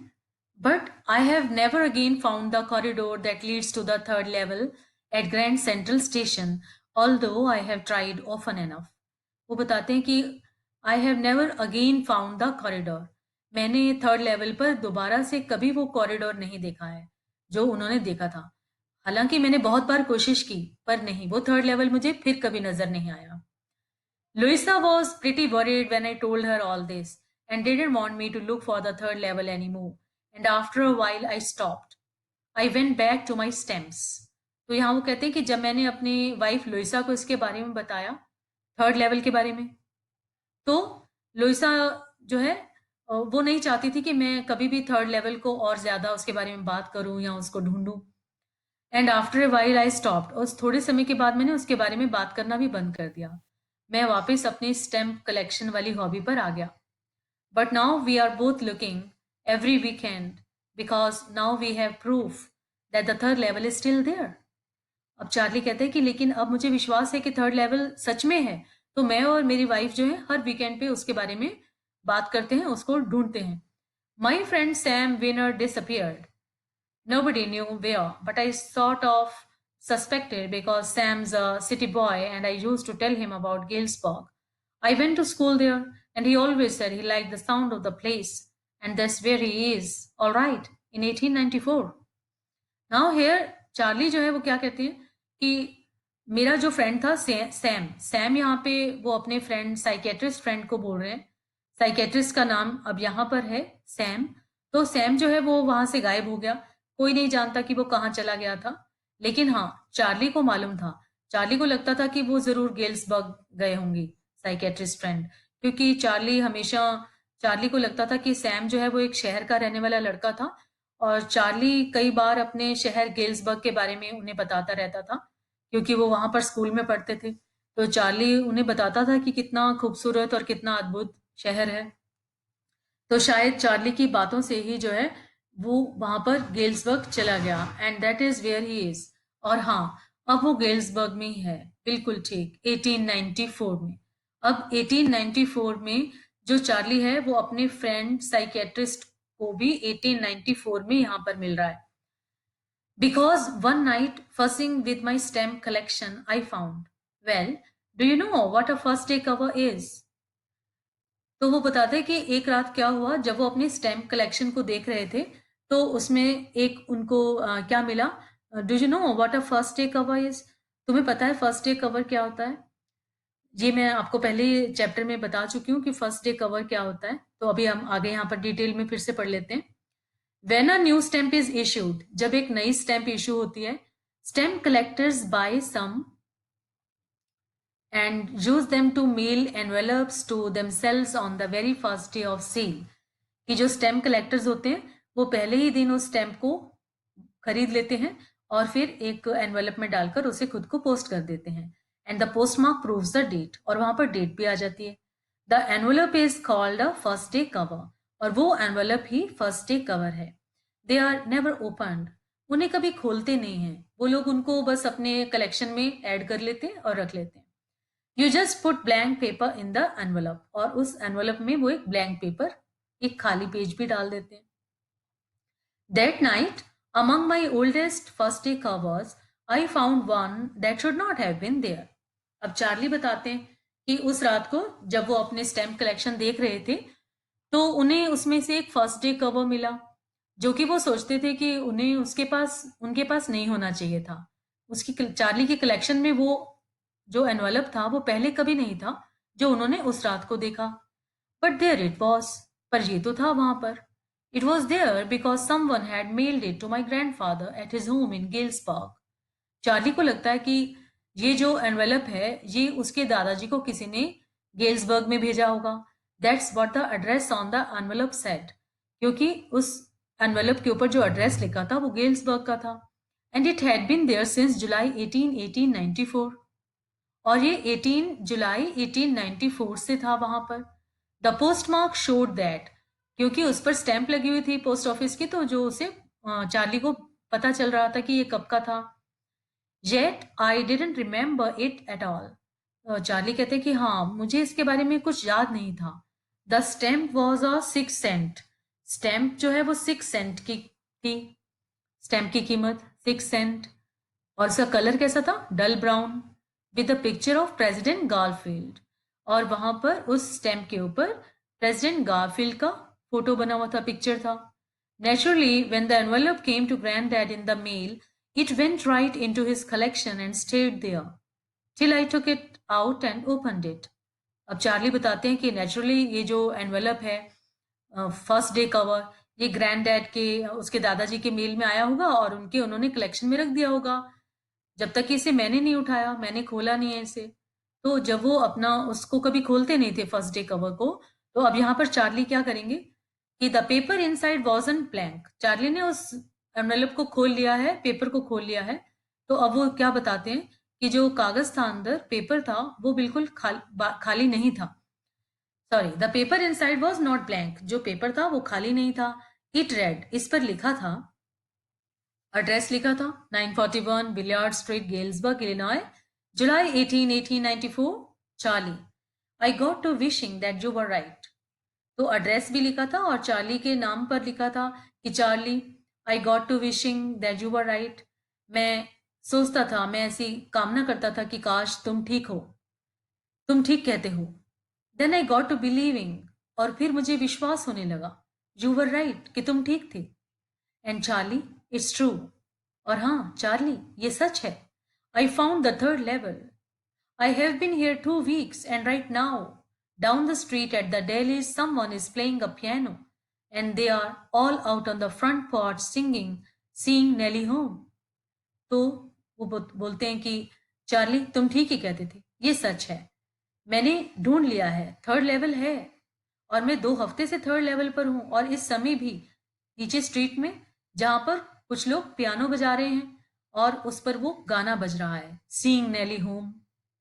But I have never again found the corridor that leads to the third level at Grand Central Station, although I have tried often enough. वो बताते हैं कि I have never again found the corridor. मैंने third level पर दोबारा से कभी वो कॉरिडोर नहीं देखा है जो उन्होंने देखा था। हालांकि मैंने बहुत बार कोशिश की, पर नहीं, वो थर्ड लेवल मुझे फिर कभी नजर नहीं आया। Louisa was pretty worried when I told her all this and didn't want me to look for the third level anymore. And after a while, I stopped. I went back to my stems. तो यहाँ वो कहते हैं कि जब मैंने अपनी wife Luisa को इसके बारे में बताया, थर्ड लेवल के बारे में, तो लुइसा जो है वो नहीं चाहती थी कि मैं कभी भी थर्ड लेवल को और ज़्यादा उसके बारे में बात करूँ या उसको ढूंढूं। And after a while I stopped, और थोड़े समय के बाद मैंने उसके बारे में बात करना भी बंद कर दिया। मैं वापस अपनी स्टैम्प कलेक्शन वाली हॉबी पर आ गया। But now we are both looking every weekend because now we have proof that the third level is still there. अब चार्ली कहते हैं कि लेकिन अब मुझे विश्वास है कि थर्ड लेवल सच में है, तो मैं और मेरी वाइफ जो है हर वीकेंड पे उसके बारे में बात करते हैं, उसको ढूंढते हैं। My friend Sam winner disappeared. Nobody knew where, but I sort of suspected because Sam's a city boy and I used to tell him about Galesburg. I went to school there and he always said he liked the sound of the place, and that's where he is, all right, in 1894. Now here, Charlie जो है वो क्या कहती है कि मेरा जो friend था सैम सैम यहाँ पे वो अपने फ्रेंड साइकेट्रिस्ट फ्रेंड को बोल रहे हैं। साइकेट्रिस्ट का नाम अब यहाँ पर है सैम। तो सैम जो है वो वहां से गायब हो गया, कोई नहीं जानता कि वो कहाँ चला गया था। लेकिन हाँ, चार्ली को मालूम था। चार्ली को लगता था कि वो जरूर गेल्सबर्ग गए होंगे, साइकेट्रिस्ट फ्रेंड, क्योंकि चार्ली को लगता था कि सैम जो है वो एक शहर का रहने वाला लड़का था, और चार्ली कई बार अपने शहर गेल्सबर्ग के बारे में उन्हें बताता रहता था, क्योंकि वो वहां पर स्कूल में पढ़ते थे। तो चार्ली उन्हें बताता था कि कितना खूबसूरत और कितना अद्भुत शहर है। तो शायद चार्ली की बातों से ही जो है वो वहां पर गेल्सबर्ग चला गया, and that is where he is. और हाँ, अब वो गेल्सबर्ग में ही है, बिल्कुल ठीक, 1894 में। अब 1894 में जो चार्ली है वो अपने फ्रेंड साइकेट्रिस्ट को भी 1894 में यहाँ पर मिल रहा है। Because one night, fussing with my stamp collection, I found, well, do you know what a first day cover is? तो वो बताते हैं कि एक रात क्या हुआ, जब वो अपनी स्टैम्प कलेक्शन को देख रहे थे, तो उसमें एक उनको क्या मिला। Do you know what a first day cover is? तुम्हें पता है फर्स्ट डे कवर क्या होता है? ये मैं आपको पहले चैप्टर में बता चुकी हूँ कि फर्स्ट डे कवर क्या होता है, तो अभी हम आगे यहाँ पर डिटेल में फिर से पढ़ लेते हैं। When a new stamp is issued, जब एक नई स्टैम्प इशू होती है, stamp collectors buy some and use them to mail envelopes to themselves on the very first day of sale. कि जो स्टैम्प कलेक्टर्स होते हैं वो पहले ही दिन उस स्टैम्प को खरीद लेते हैं और फिर एक एनवेलप में डालकर उसे खुद को पोस्ट कर देते हैं। And the postmark proves the date, और वहां पर डेट भी आ जाती है। The envelope is called a first day cover, और वो एनवेलप ही फर्स्ट डे कवर है। दे आर नेवर ओपन्ड, उन्हें कभी खोलते नहीं हैं वो लोग, उनको बस अपने कलेक्शन में ऐड कर लेते हैं और रख लेते हैं। You just put blank paper in the envelope, और उस एनवेलप में वो एक ब्लैंक पेपर, एक खाली पेज भी डाल देते हैं। That night, among my oldest first day covers, I found one that should not have been there. अब चार्ली बताते हैं कि उस रात को जब वो अपने स्टैम्प कलेक्शन देख रहे थे, तो उन्हें उसमें से एक फर्स्ट डे कवर मिला, जो कि वो सोचते थे कि उन्हें उनके पास नहीं होना चाहिए था। चार्ली की कलेक्शन में वो जो एनवलप था वो पहले कभी नहीं था, जो उन्होंने उस रात को देखा। बट देयर इट वॉज, पर ये तो था वहां पर। It was there because someone had mailed it to my grandfather at his home in Galesburg. Charlie को लगता है कि ये जो एनवेलप है ये उसके दादाजी को किसी ने गेल्सबर्ग में भेजा होगा। That's what the address on the envelope said, क्योंकि उस एनवेलप के ऊपर जो एड्रेस लिखा था वो गेल्सबर्ग का था। And it had been there since July 1894, और ये 18 जुलाई 1894 से था वहां पर। The post mark showed that, क्योंकि उस पर स्टैंप लगी हुई थी पोस्ट ऑफिस की, तो जो उसे चार्ली को पता चल रहा था कि ये कब का था। Yet I didn't remember it at all, Charlie कहते कि हाँ, मुझे इसके बारे में कुछ याद नहीं था। The stamp was a 6 cent, stamp जो है वो 6 सेंट की थी, स्टैम्प की कीमत 6 सेंट। और उसका कलर कैसा था? Dull brown, with the picture of President Garfield. और वहां पर उस स्टैम्प के ऊपर प्रेसिडेंट गारफील्ड का फोटो बना हुआ था, पिक्चर था. Naturally, when the envelope came to Granddad in the mail, it went right into his collection and stayed there till I took it out and opened it. अब Charlie बताते हैं कि naturally ये जो एनवेलप है, first day cover, ये grand dad के, उसके दादाजी के मेल में आया होगा और उन्होंने कलेक्शन में रख दिया होगा. जब तक कि इसे मैंने नहीं उठाया, मैंने खोला नहीं है इसे. तो जब वो अपना उसको कभी खोलते नहीं थे फर्स्ट डे कवर को, तो अब यहाँ पर चार्ली क्या करेंगे कि the paper inside wasn't blank. Charlie ने उस एनवेलप को खोल लिया है, पेपर को खोल लिया है. तो अब वो क्या बताते हैं कि जो कागज था अंदर, पेपर था, वो बिल्कुल खाली नहीं था. Sorry, the paper inside was not blank. जो पेपर था वो खाली नहीं था. इट रेड, इस पर लिखा था, एड्रेस लिखा था 941 Billiard Street, Galesburg, Illinois, July 18, 1894. Charlie, I got to wishing that you were right. तो एड्रेस भी लिखा था और चार्ली के नाम पर लिखा था कि Charlie, I got to wishing that you were right. मैं सोचता था, मैं ऐसी कामना करता था कि काश तुम ठीक हो, तुम ठीक कहते हो. Then I got to believing, और फिर मुझे विश्वास होने लगा, यू वर राइट, कि तुम ठीक थे. And Charlie, it's true. और हाँ चार्ली, ये सच है. I found the third level. I have been here 2 weeks and right now down the street at the Daily's someone is playing a piano and they are all out on the front porch singing Seeing Nellie Home. तो वो बोलते हैं कि Charlie, तुम ठीक ही कहते थे, ये सच है. मैंने ढूंढ लिया है, थर्ड लेवल है, और मैं 2 हफ्ते से थर्ड लेवल पर हूं, और इस समय भी नीचे स्ट्रीट में जहां पर कुछ लोग पियानो बजा रहे हैं और उस पर वो गाना बज रहा है, सीइंग नेली होम,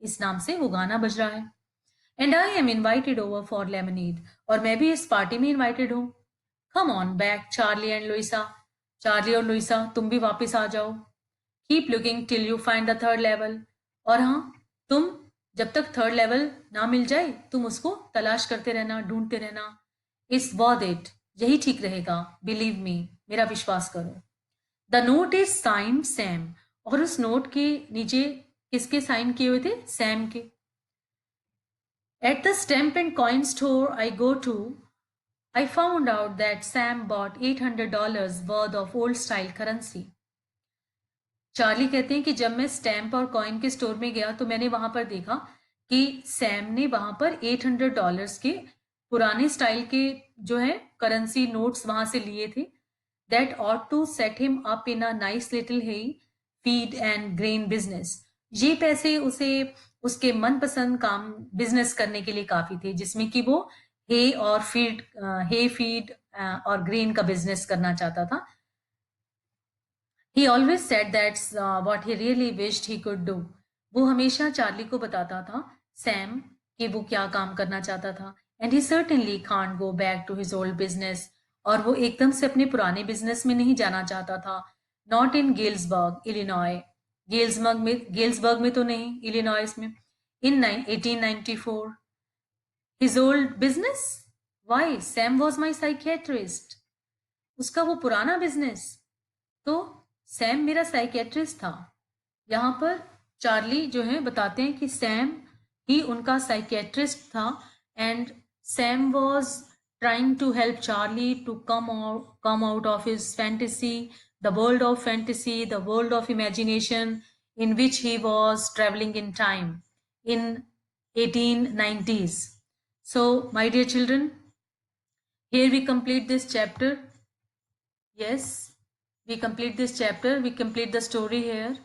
इस नाम से वो गाना बज रहा है. And I am invited over for lemonade, और मैं भी इस पार्टी में इन्वाइटेड हूँ. Come on back Charlie and Louisa. Charlie और लुइसा, तुम भी वापस आ जाओ. Keep looking till you find the third level. और हाँ, तुम जब तक थर्ड लेवल ना मिल जाए, तुम उसको तलाश करते रहना, ढूंढते रहना. इस वर्थ इट, यही ठीक रहेगा, बिलीव मी, मेरा विश्वास करो. The note is sine Sam, और उस नोट के नीचे किसके साइन किए हुए थे? सैम के. At the stamp and coin store I go to, I found out that Sam bought $800 worth of old style currency. Charlie कहते हैं कि जब मैं स्टैम्प और कॉइन के स्टोर में गया तो मैंने वहां पर देखा कि सैम ने वहां पर $800 के पुराने स्टाइल के जो है करेंसी नोट्स वहां से लिए थे. That ought to set him up in a nice little hay feed and grain business. ये पैसे उसे उसके मनपसंद काम बिजनेस करने के लिए काफी थे, जिसमें कि वो हे फीड और ग्रेन का बिजनेस करना चाहता था. He always said that's what he really wished he could do. वो हमेशा चार्ली को बताता था, सैम, कि वो क्या काम करना चाहता था. And he certainly can't go back to his old business. और वो एकदम से अपने पुराने बिजनेस में नहीं जाना चाहता था. Not in Galesburg, Illinois. Galesburg में तो नहीं, इलिनॉइस में. In 1894. His old business? Why? Sam was my psychiatrist. उसका वो पुराना बिजनेस, तो सैम मेरा साइकेट्रिस्ट था. यहाँ पर चार्ली जो है बताते हैं कि सैम ही उनका साइकेट्रिस्ट था. And Sam was trying to help Charlie to come out of his fantasy, the world of fantasy, the world of imagination in which he was traveling in time in 1890s. So, my dear children, here we complete this chapter. Yes, we complete this chapter, we complete the story here.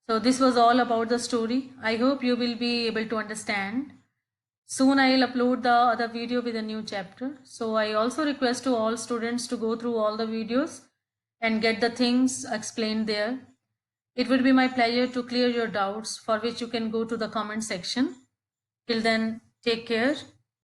So this was all about the story. I hope you will be able to understand. Soon I will upload the other video with a new chapter. So I also request to all students to go through all the videos and get the things explained there. It would be my pleasure to clear your doubts, for which you can go to the comment section. Till then, take care.